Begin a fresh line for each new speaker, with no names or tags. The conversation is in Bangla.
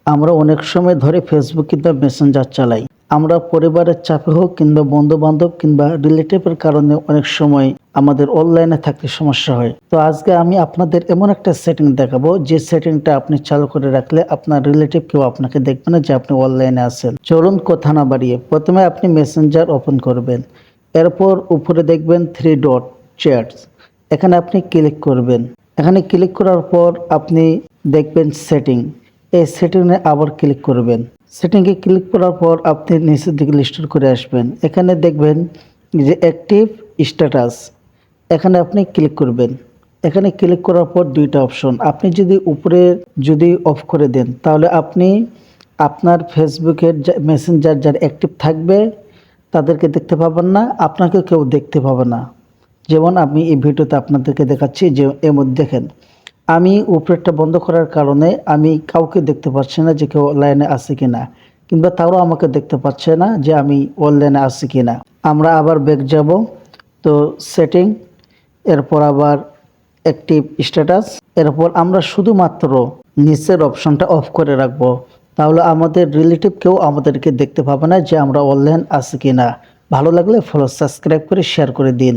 আমরা অনেক সময় ধরে ফেসবুক কিংবা মেসেঞ্জার চালাই। আমরা পরিবারের চাপে হোক কিংবা বন্ধু-বান্ধব কিংবা রিলেটিভের কারণে অনেক সময় আমাদের অনলাইনে থাকতে সমস্যা হয়। তো আজকে আমি আপনাদের এমন একটা সেটিং দেখাবো যে সেটিংটা আপনি চালু করে রাখলে আপনার রিলেটিভ কেউ আপনাকে দেখবে না যে আপনি অনলাইনে আছেন। চলুন কথা না বাড়িয়ে প্রথমে আপনি মেসেঞ্জার ওপেন করবেন। এরপর উপরে দেখবেন 3 ডট চ্যাটস। এখানে আপনি ক্লিক করবেন। এখানে ক্লিক করার পর আপনি দেখবেন সেটিং। এই সেটিংয়ে আবার ক্লিক করবেন। সেটিংয়ে ক্লিক করার পর আপনি নিচের দিকে লিস্টের করে আসবেন। এখানে দেখবেন যে অ্যাক্টিভ স্ট্যাটাস, এখানে আপনি ক্লিক করবেন। এখানে ক্লিক করার পর দুইটা অপশন, আপনি যদি উপরে যদি অফ করে দেন তাহলে আপনি আপনার ফেসবুকের মেসেঞ্জার যার অ্যাক্টিভ থাকবে তাদেরকে দেখতে পাবেন না, আপনাকে কেউ দেখতে পাবে না। যেমন আমি এই ভিডিওতে আপনাদেরকে দেখাচ্ছি যে এর মধ্যে দেখেন আমি উপরেরটা বন্ধ করার কারণে আমি কাউকে দেখতে পাচ্ছি না যে কেউ অনলাইনে আছে কিনা, কিংবা তারাও আমাকে দেখতে পাচ্ছে না যে আমি অনলাইনে আছি কিনা। আমরা আবার ব্যাক যাব। তো সেটিং, এরপর আবার অ্যাক্টিভ স্ট্যাটাস, এরপর আমরা শুধুমাত্র নিচের অপশনটা অফ করে রাখবো। তাহলে আমাদের রিলেটিভ কেউ আমাদেরকে দেখতে পাবে না যে আমরা অনলাইন আছি কিনা। ভালো লাগলে ফলো সাবস্ক্রাইব করে শেয়ার করে দিন।